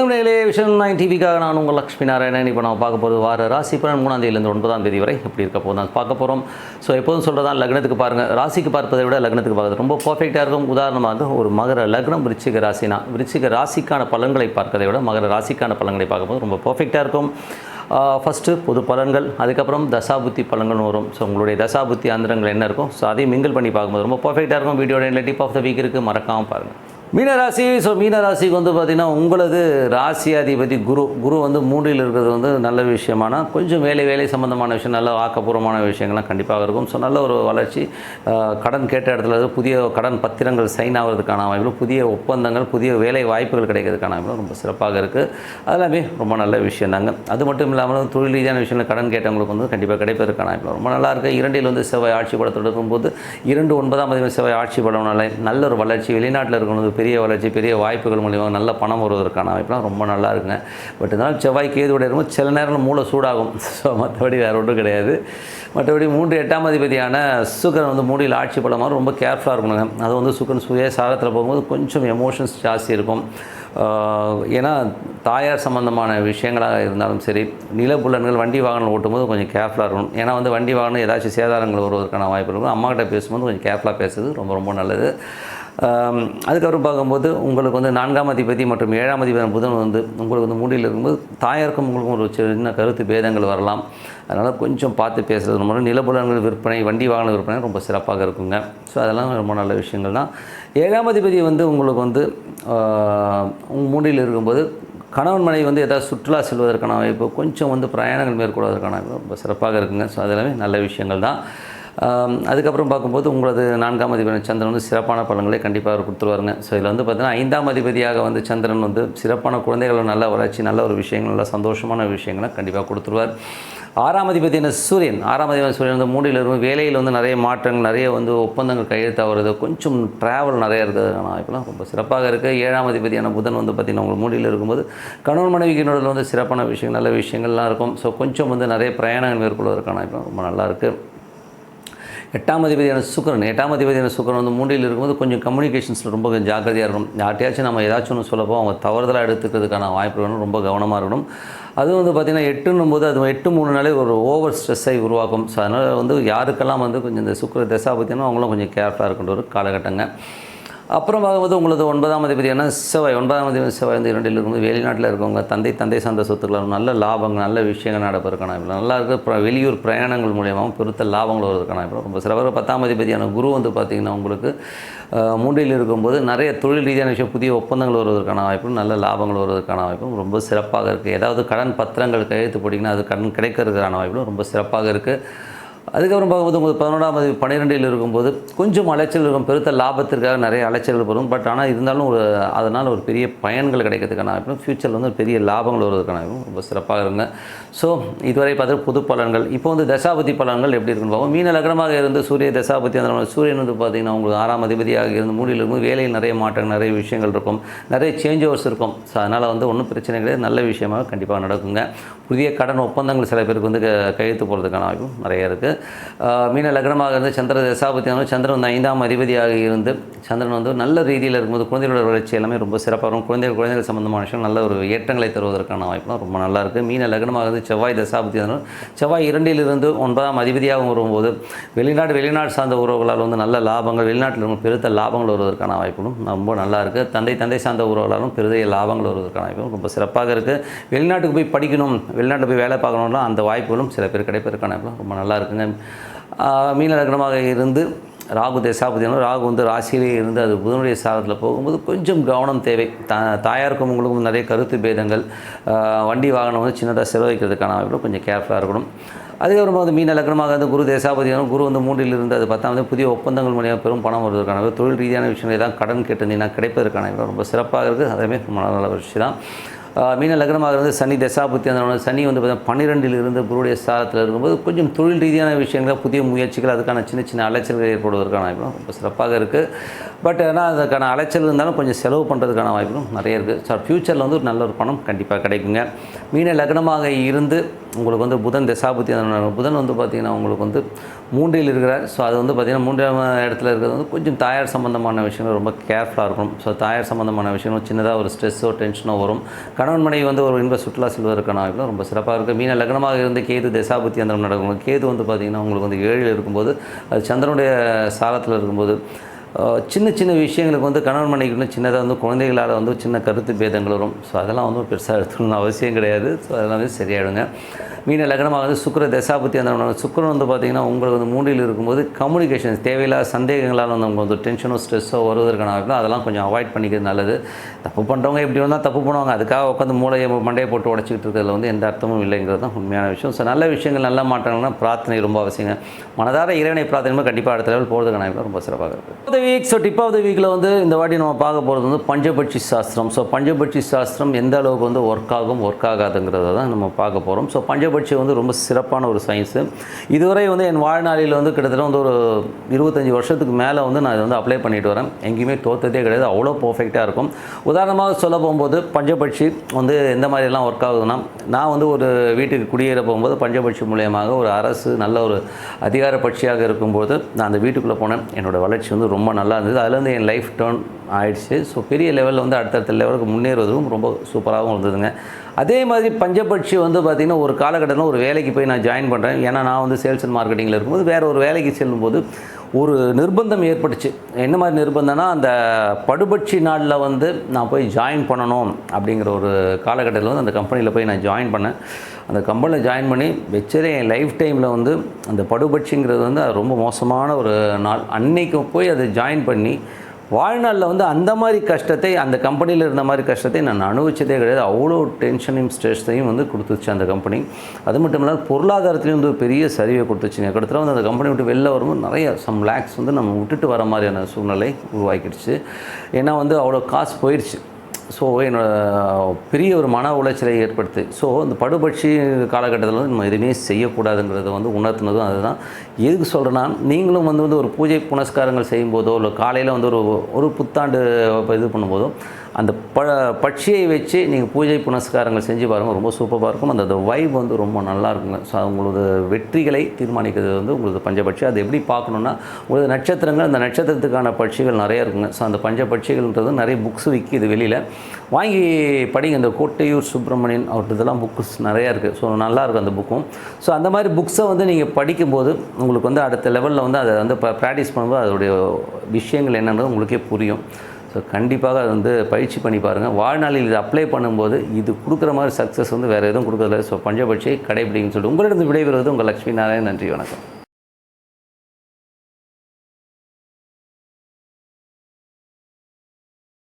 வணக்கம் நேயர்களே, விஷன் 9 டிவிக்காக நான் உங்கள் லக்ஷ்மி நாராயணன். இப்போ நம்ம பார்க்க போகிறது வார ராசி பலன் 3ஆம் தேதியிலிருந்து 9ஆம் தேதி வரை எப்படி இருக்க போதும் பார்க்க போகிறோம். ஸோ எப்போதும் சொல்கிறதான், லக்னத்துக்கு பாருங்கள், ராசிக்கு பார்ப்பதை விட லக்னத்துக்கு பார்க்குறது ரொம்ப பர்ஃபெக்டாக இருக்கும். உதாரணமாக ஒரு மகர லக்னம் விருச்சிக ராசினா விருச்சிக ராசிக்கான பலன்களை பார்க்கறதை விட மகர ராசிக்கான பலன்களை பார்க்கும்போது ரொம்ப பர்ஃபெக்டாக இருக்கும். ஃபஸ்ட்டு பொது பலன்கள், அதுக்கப்புறம் தசாபுத்தி பலன்கள் வரும். ஸோ உங்களுடைய தசாபுத்தி அந்தரங்கள் என்ன இருக்கும், ஸோ அதையும் மிங்கிள் பண்ணி பார்க்கும்போது ரொம்ப பர்ஃபெக்டாக இருக்கும். வீடியோட எண்டில் டிப் ஆஃப் த வீக் இருக்குது, மறக்காமல் பாருங்கள். மீனராசி. ஸோ மீனராசிக்கு வந்து பார்த்திங்கன்னா உங்களது ராசியாதிபதி குரு வந்து 3ல் இருக்கிறது வந்து நல்ல விஷயமான கொஞ்சம் வேலை சம்மந்தமான விஷயம், நல்ல ஆக்கப்பூர்வமான விஷயங்கள்லாம் கண்டிப்பாக இருக்கும். ஸோ நல்ல ஒரு வளர்ச்சி, கடன் கேட்ட இடத்துல புதிய கடன் பத்திரங்கள் சைன் ஆகிறதுக்கான வாய்ப்புகள், புதிய ஒப்பந்தங்கள், புதிய வேலை வாய்ப்புகள் கிடைக்கிறதுக்கான வாய்ப்புகள் ரொம்ப சிறப்பாக இருக்குது. அதெல்லாமே ரொம்ப நல்ல விஷயம் தாங்க. அது மட்டும் இல்லாமல் தொழில் ரீதியான விஷயங்கள் கடன் கேட்டவங்களுக்கு வந்து கண்டிப்பாக கிடைப்பதற்கான வாய்ப்புகள் ரொம்ப நல்லா இருக்குது. 2ல் வந்து செவ்வாய் ஆட்சி படத்தோடு இருக்கும்போது 2 9ஆம் தேதி செவ்வாய் ஆட்சி படம்னால நல்ல ஒரு வளர்ச்சி, வெளிநாட்டில் இருக்கணும் பெரிய வளர்ச்சி, பெரிய வாய்ப்புகள் மூலியமாக நல்ல பணம் வருவதற்கான வாய்ப்புலாம் ரொம்ப நல்லா இருக்குங்க. பட் இதனால் செவ்வாய் கேதுவோட இருக்கும்போது சில நேரம் மூளை சூடாகும். ஸோ மற்றபடி வேறு ஒன்றும் கிடையாது. மற்றபடி 3 8ஆம் அதிபதியான சுக்கிரன் வந்து 3ல் ஆட்சி பலமாக ரொம்ப கேர்ஃபுல்லாக இருக்கணுங்க. அது வந்து சுக்கிரன் சுய சாரத்தில் போகும்போது கொஞ்சம் எமோஷன்ஸ் ஜாஸ்தி இருக்கும். ஏன்னா தாயார் சம்மந்தமான விஷயங்களாக இருந்தாலும் சரி, நிலப்புலன்கள் வண்டி வாகனம் ஓட்டும்போது கொஞ்சம் கேர்ஃபுல்லாக இருக்கணும். ஏன்னா வந்து வண்டி வாகனம் ஏதாச்சும் சேதாரங்கள் வருவதற்கான வாய்ப்பு இருக்கும். அம்மாக்கிட்ட பேசும்போது கொஞ்சம் கேர்ஃபுல்லாக பேசுறது ரொம்ப ரொம்ப நல்லது. அதுக்கப்புறம் பார்க்கும்போது உங்களுக்கு வந்து 4ஆம் அதிபதி மற்றும் 7ஆம் அதிபதி புதன் வந்து உங்களுக்கு வந்து 3ல் இருக்கும்போது தாயாருக்கும் உங்களுக்கும் ஒரு சின்ன கருத்து பேதங்கள் வரலாம். அதனால் கொஞ்சம் பார்த்து பேசுகிறது ரொம்ப. நிலப்புலன்கள் விற்பனை, வண்டி வாகன விற்பனை ரொம்ப சிறப்பாக இருக்குங்க. ஸோ அதெல்லாம் ரொம்ப நல்ல விஷயங்கள் தான். 7ஆம் அதிபதி வந்து உங்களுக்கு வந்து 3ல் இருக்கும்போது கணவன் மனைவி வந்து ஏதாவது சுற்றுலா செல்வதற்கான வாய்ப்பு, கொஞ்சம் வந்து பிரயாணங்கள் மேற்கொள்வதற்கான வாய்ப்பு ரொம்ப சிறப்பாக இருக்குங்க. ஸோ அதெல்லாமே நல்ல விஷயங்கள் தான். அதுக்கப்புறம் பார்க்கும்போது உங்களது 4ஆம் அதிபதி சந்திரன் வந்து சிறப்பான பலன்களை கண்டிப்பாக கொடுத்துருவாருங்க. ஸோ இதில் வந்து பார்த்திங்கன்னா 5ஆம் அதிபதியாக வந்து சந்திரன் வந்து சிறப்பான குழந்தைகளோட நல்ல வளர்ச்சி, நல்ல ஒரு விஷயங்கள், நல்ல சந்தோஷமான விஷயங்களை கண்டிப்பாக கொடுத்துருவார். 6ஆம் அதிபதியான சூரியன் சூரியன் வந்து 3ல் இருக்கும். வேலையில் வந்து நிறைய மாற்றங்கள், நிறைய வந்து ஒப்பந்தங்கள் கையெழுத்தாகிறது, கொஞ்சம் ட்ராவல் நிறைய இருக்கிறதுக்கான வாய்ப்புலாம் ரொம்ப சிறப்பாக இருக்குது. 7ஆம் அதிபதியான புதன் வந்து பார்த்திங்கன்னா உங்களுக்கு 3ல் இருக்கும்போது கணவன் மனைவிக்கு நடுவில் வந்து சிறப்பான விஷயங்கள், நல்ல விஷயங்கள்லாம் இருக்கும். ஸோ கொஞ்சம் வந்து நிறைய பிரயாணங்கள் மேற்கொள்வதற்கான வாய்ப்புலாம் ரொம்ப நல்லா இருக்குது. 8ஆம் அதிபதியான சுக்கிரன் வந்து 3ல் இருக்கும்போது கொஞ்சம் கம்யூனிகேஷன்ஸில் ரொம்ப ஜாக்கிரதையாக இருக்கணும். யார்ட்டையாச்சும் நம்ம ஏதாச்சும் ஒன்று சொல்லப்போ அவங்க தவறுதலாக எடுத்துக்கிறதுக்கான வாய்ப்பு வேணும். ரொம்ப கவனமாக இருக்கணும். அதுவும் வந்து பார்த்திங்கன்னா 8ன்னும்போது அது 8 ஒரு ஓவர் ஸ்ட்ரெஸ்ஸை உருவாக்கும். ஸோ அதனால் வந்து யாருக்கெல்லாம் வந்து கொஞ்சம் இந்த சுக்கிர தசாபத்தினோ அவங்களும் கொஞ்சம் கேர்ஃபுல்லாக இருக்கின்ற ஒரு காலகட்டங்க. அப்புறம் பார்க்கும்போது உங்களது 9ஆம் அதிபதியான செவ்வாய் வந்து 2ல் இருக்கும்போது வெளிநாட்டில் இருக்கவங்க தந்தை சார்ந்த சொத்துக்கள் நல்ல லாபங்கள், நல்ல விஷயங்கள் நடப்பதற்கான நல்லா இருக்குது. வெளியூர் பிரயாணங்கள் மூலியமாகவும் பெருத்த லாபங்கள் வருவதற்கான ரொம்ப சிறப்பாக. 10ஆம் அதிபதியான குரு வந்து பார்த்திங்கன்னா உங்களுக்கு 3ல் இருக்கும்போது நிறைய தொழில் ரீதியான விஷயம், புதிய ஒப்பந்தங்கள் வருவதற்கான வாய்ப்பும், நல்ல லாபங்கள் வருவதற்கான வாய்ப்பும் ரொம்ப சிறப்பாக இருக்குது. ஏதாவது கடன் பத்திரங்கள் கையெழுத்து போட்டிங்கன்னா அது கடன் கிடைக்கிறதுக்கான வாய்ப்பும் ரொம்ப சிறப்பாக இருக்குது. அதுக்கப்புறம் பார்க்கும்போது உங்களுக்கு 11ஆம் அதிபதி 12ல் இருக்கும்போது கொஞ்சம் அலைச்சல் இருக்கும். பெருத்த லாபத்திற்காக நிறைய அலைச்சல்கள் வரும். பட் ஆனால் இருந்தாலும் அதனால் ஒரு பெரிய பயன்கள் கிடைக்கிறதுக்கான வாய்ப்பும், ஃப்யூச்சரில் வந்து பெரிய லாபங்கள் வருவதற்கான வாய்ப்பும் ரொம்ப சிறப்பாக இருங்க. ஸோ இதுவரை பார்த்து பொது பலன்கள். இப்போ வந்து தசாபதி பலன்கள் எப்படி இருக்குன்னு பார்ப்போம். மீன லக்னமாக இருந்து சூரிய தசாபதி அந்த சூரியன் வந்து பார்த்திங்கன்னா உங்களுக்கு 6ஆம் அதிபதியாக இருந்து 3ல் இருக்கும்போது வேலையில் நிறைய மாற்றங்கள், நிறைய விஷயங்கள் இருக்கும், நிறைய சேஞ்ச் ஓவர்ஸ் இருக்கும். ஸோ அதனால் வந்து ஒன்றும் பிரச்சனை கிடையாது, நல்ல விஷயமாக கண்டிப்பாக நடக்குங்க. புதிய கடன் ஒப்பந்தங்கள் சில பேருக்கு வந்து கையெழுத்து போகிறதுக்கான வாய்ப்பும் நிறைய இருக்குது. மீன லக்னமாக இருந்து சந்திர தசாபதியான சந்திரன் வந்து 5ஆம் அதிபதியாக இருந்து சந்திரன் வந்து நல்ல ரீதியில் இருக்கும்போது குழந்தைகளோட வளர்ச்சி எல்லாமே ரொம்ப சிறப்பாக இருக்கும். குழந்தைகள் சம்பந்தமான விஷயம் நல்ல ஒரு ஏற்றங்களை தருவதற்கான வாய்ப்புலாம் ரொம்ப நல்லா இருக்குது. மீன லக்னமாக இருந்து செவ்வாய் தசாபதியான செவ்வாய் 2ல் இருந்து 9ஆம் அதிபதியாக வரும்போது வெளிநாடு சார்ந்த உறவுகளால் வந்து நல்ல லாபங்கள், வெளிநாட்டில் இருக்கும் பெருத்த லாபங்கள் வருவதற்கான வாய்ப்புகளும் ரொம்ப நல்லா இருக்குது. தந்தை சார்ந்த உறவுகளாலும் பெரிய லாபங்கள் வருவதற்கான வாய்ப்பும் ரொம்ப சிறப்பாக இருக்குது. வெளிநாட்டுக்கு போய் படிக்கணும், வெளிநாட்டு போய் வேலை பார்க்கணும்னா அந்த வாய்ப்புகளும் சில பேர் கிடைப்பதற்கான வாய்ப்புகளும் ரொம்ப நல்லா இருக்குங்க. மீன லக்னமாக இருந்து ராகு தசாபதியான ராகு வந்து ராசியிலே இருந்து அது புதனுடைய சாரத்தில் போகும்போது கொஞ்சம் கவனம் தேவை. தாயாருக்கும் உங்களுக்கும் நிறைய கருத்து பேதங்கள், வண்டி வாகனம் வந்து சின்னதாக செலவழிக்கிறதுக்கான வாய்ப்பு கொஞ்சம் கேர்ஃபுல்லாக இருக்கணும். அதுக்கப்புறமா வந்து மீன லக்னமாக வந்து குரு தசாபதியான குரு வந்து 3ல் இருந்து அது 10ஆம் புதிய ஒப்பந்தங்கள் மூலியமாக பெரும் பணம் வருவதற்கான தொழில் ரீதியான விஷயங்கள் ஏதாவது கடன் கேட்டிருந்தீங்கன்னா கிடைப்பதற்கான ரொம்ப சிறப்பாக இருக்குது. அதுவே ரொம்ப நல்ல விஷயம் தான். மீன லக்னமாக இருந்து சனி தசாபுத்தி அந்த சனி வந்து பார்த்தீங்கன்னா 12ல் இருந்து குருடைய ஸ்தானத்தில் இருக்கும்போது கொஞ்சம் தொழில் ரீதியான விஷயங்கள், புதிய முயற்சிகள், அதுக்கான சின்ன அலைச்சல்கள் ஏற்படுவதற்கான வாய்ப்பும் ரொம்ப சிறப்பாக இருக்குது. பட் ஆனால் அதுக்கான அலைச்சல் இருந்தாலும் கொஞ்சம் செலவு பண்ணுறதுக்கான வாய்ப்பும் நிறைய இருக்குது. ஸோ ஃப்யூச்சரில் வந்து ஒரு நல்ல ஒரு பணம் கண்டிப்பாக கிடைக்குங்க. மீன லக்னமாக இருந்து உங்களுக்கு வந்து புதன் தசாபுத்தி புதன் வந்து பார்த்திங்கன்னா உங்களுக்கு வந்து 3ல் இருக்கிறார். ஸோ அது வந்து பார்த்திங்கன்னா 3ஆம் இடத்துல இருக்கிறது வந்து கொஞ்சம் தாயார் சம்மந்தமான விஷயங்கள் ரொம்ப கேர்ஃபுல்லாக இருக்கணும். ஸோ தாயார் சம்மந்தமான விஷயங்கள் சின்னதாக ஒரு ஸ்ட்ரெஸ்ஸோ டென்ஷனோ வரும். கணவன் மனைவி வந்து ஒரு இன்ப சுற்றுலா செல்வதற்கான வாய்ப்புலாம் ரொம்ப சிறப்பாக இருக்குது. மீன லக்னமாக இருந்து கேது தசாபுத்தி அந்த நடக்கும். கேது வந்து பார்த்திங்கன்னா உங்களுக்கு வந்து 7ல் இருக்கும்போது அது சந்திரனுடைய சாரத்தில் இருக்கும்போது சின்ன சின்ன விஷயங்களுக்கு வந்து கணவன் மனைவிக்கு சின்னதாக வந்து குழந்தைகளால் வந்து சின்ன கருத்து பேதங்கள் வரும். ஸோ அதெல்லாம் வந்து பெருசாக எடுத்துக்கணும்னு அவசியம் கிடையாது. ஸோ அதெல்லாம் வந்து சரியாயிடுங்க. மீன லக்னமாக வந்து சுக்கிர தசாபுத்தி அந்த சுக்கிரன் வந்து பார்த்திங்கன்னா உங்களுக்கு வந்து 3ல் இருக்கும்போது கம்யூனிகேஷன்ஸ் தேவையில்லாத சந்தேகங்களால் வந்து அவங்க வந்து டென்ஷனோ ஸ்ட்ரெஸ்ஸோ வருவதற்கான வாய்ப்பு அதெல்லாம் கொஞ்சம் அவாய்ட் பண்ணிக்கிறது நல்லது. தப்பு பண்ணுறவங்க எப்படி வந்தால் தப்பு பண்ணுவாங்க, அதுக்காக உட்காந்து மண்டையை போட்டு உடச்சிக்கிட்டு இருக்கிறதுல வந்து எந்த அர்த்தமும் இல்லைங்கிறது தான் உண்மையான விஷயம். ஸோ நல்ல விஷயங்கள் நல்ல மாற்றங்கள்னா பிரார்த்தனை ரொம்ப அவசியங்க. மனதார இறைவனை பிரார்த்தனை கண்டிப்பாக அடுத்த லெவல் போகிறதுக்கான வாய்ப்பு ரொம்ப சிறப்பாக இருக்குது. Week so tip of the வீக்கில் வந்து இந்த வாட்டி நம்ம பார்க்க போகிறது வந்து பஞ்சபட்சி சாஸ்திரம். ஸோ பஞ்சபட்சி சாஸ்திரம் எந்த அளவுக்கு வந்து ஒர்க் ஆகாதுங்கிறத தான் நம்ம பார்க்க போகிறோம். ஸோ பஞ்சபட்சி வந்து ரொம்ப சிறப்பான ஒரு சயின்ஸு. இதுவரை வந்து என் வாழ்நாளில் வந்து கிட்டத்தட்ட வந்து ஒரு 25 வருஷத்துக்கு மேலே வந்து நான் இதை வந்து அப்ளை பண்ணிட்டு வரேன். எங்கேயுமே தோற்றதே கிடையாது, அவ்வளோ பர்ஃபெக்டாக இருக்கும். உதாரணமாக சொல்ல போகும்போது பஞ்சபட்சி வந்து எந்த மாதிரிலாம் ஒர்க் ஆகுதுன்னா, நான் வந்து ஒரு வீட்டுக்கு குடியேற போகும்போது பஞ்சபட்சி மூலியமாக ஒரு அரசு நல்ல ஒரு அதிகார பட்சியாக இருக்கும்போது நான் அந்த வீட்டுக்குள்ளே போனேன். என்னோடய வளர்ச்சி வந்து ரொம்ப நல்லா இருந்தது. அதுலேருந்து என் லைஃப் டேர்ன் ஆயிடுச்சு. ஸோ பெரிய லெவலில் வந்து அடுத்தடுத்த லெவலுக்கு முன்னேறுவதும் ரொம்ப சூப்பராகவும் இருந்ததுங்க. அதே மாதிரி பஞ்சபட்சி வந்து பார்த்திங்கன்னா ஒரு காலகட்டத்தில் ஒரு வேலைக்கு போய் நான் ஜாயின் பண்ணுறேன். ஏன்னா நான் வந்து சேல்ஸ் அண்ட் மார்க்கெட்டிங்கில் இருக்கும்போது வேறு ஒரு வேலைக்கு செல்லும்போது ஒரு நிர்பந்தம் ஏற்பட்டுச்சு. என்ன மாதிரி நிர்பந்தம்னா, அந்த படுபட்சி நாளில் வந்து நான் போய் ஜாயின் பண்ணணும் அப்படிங்கிற ஒரு காலகட்டத்தில் வந்து அந்த கம்பெனியில் போய் நான் ஜாயின் பண்ணேன். அந்த கம்பெனியில் ஜாயின் பண்ணி வச்சதே என் லைஃப் டைமில் வந்து அந்த படுபட்சிங்கிறது வந்து அது ரொம்ப மோசமான ஒரு நாள். அன்னைக்கு போய் அதை ஜாயின் பண்ணி வாழ்நாளில் வந்து அந்த மாதிரி கஷ்டத்தை, அந்த கம்பெனியில் இருந்த மாதிரி கஷ்டத்தை நான் அனுபவிச்சதே கிடையாது. அவ்வளோ டென்ஷனையும் ஸ்ட்ரெஸ்ஸையும் வந்து கொடுத்துச்சு அந்த கம்பெனி. அது மட்டும் இல்லாமல் பொருளாதாரத்துலேயும் வந்து பெரிய சரிவை கொடுத்துச்சுங்க. கிட்டத்தட்ட வந்து அந்த கம்பெனி விட்டு வெளில வரும்போது நிறைய சம் லேக்ஸ் வந்து நம்ம விட்டுட்டு வர மாதிரியான சூழ்நிலை உருவாக்கிடுச்சு. ஏன்னா வந்து அவ்வளோ காசு போயிடுச்சு. ஸோ பெரிய ஒரு மன உளைச்சலை ஏற்படுத்து. ஸோ இந்த படுபட்சி காலகட்டத்தில் வந்து நம்ம எதுவுமே செய்யக்கூடாதுங்கிறத வந்து உணர்த்தினதும் அதுதான். எதுக்கு சொல்கிறேன்னா, நீங்களும் வந்து ஒரு பூஜை புனஸ்காரங்கள் செய்யும்போதோ இல்லை காலையில் வந்து ஒரு புத்தாண்டு இது பண்ணும்போதோ அந்த பட்சியை வச்சு நீங்கள் பூஜை புனஸ்காரங்கள் செஞ்சு பாருங்கள், ரொம்ப சூப்பராக இருக்கும். அந்த வைப் வந்து ரொம்ப நல்லா இருக்குங்க. ஸோ உங்களோட வெற்றிகளை தீர்மானிக்கிறது வந்து உங்களுக்கு பஞ்சபட்சி. அது எப்படி பார்க்கணுன்னா, உங்களுக்கு நட்சத்திரங்கள், அந்த நட்சத்திரத்துக்கான பட்சிகள் நிறைய இருக்குங்க. ஸோ அந்த பஞ்சபட்சிகள்ன்றது நிறைய புக்ஸ் விற்கிது வெளியில், வாங்கி படிங்க. இந்த கோட்டையூர் சுப்பிரமணியன் அவர்கிட்ட இதெல்லாம் புக்ஸ் நிறையா இருக்குது. ஸோ நல்லாயிருக்கும் அந்த புக்கும். ஸோ அந்த மாதிரி புக்ஸை வந்து நீங்கள் படிக்கும்போது உங்களுக்கு வந்து அடுத்த லெவலில் வந்து அதை வந்து ப்ராக்டிஸ் பண்ணும்போது அதோடைய விஷயங்கள் என்னன்றது உங்களுக்கே புரியும். ஸோ கண்டிப்பாக அது வந்து பயிற்சி பண்ணி பாருங்கள். வாழ்நாளில் இது அப்ளை பண்ணும்போது இது கொடுக்குற மாதிரி சக்ஸஸ் வந்து வேறு எதுவும் கொடுக்குறதில்ல. ஸோ பஞ்சபட்சியை கடைபிடிங்கன்னு சொல்லிட்டு உங்களிடம் விடைபெறுவது உங்கள் லட்சுமி நாராயணன். நன்றி, வணக்கம்.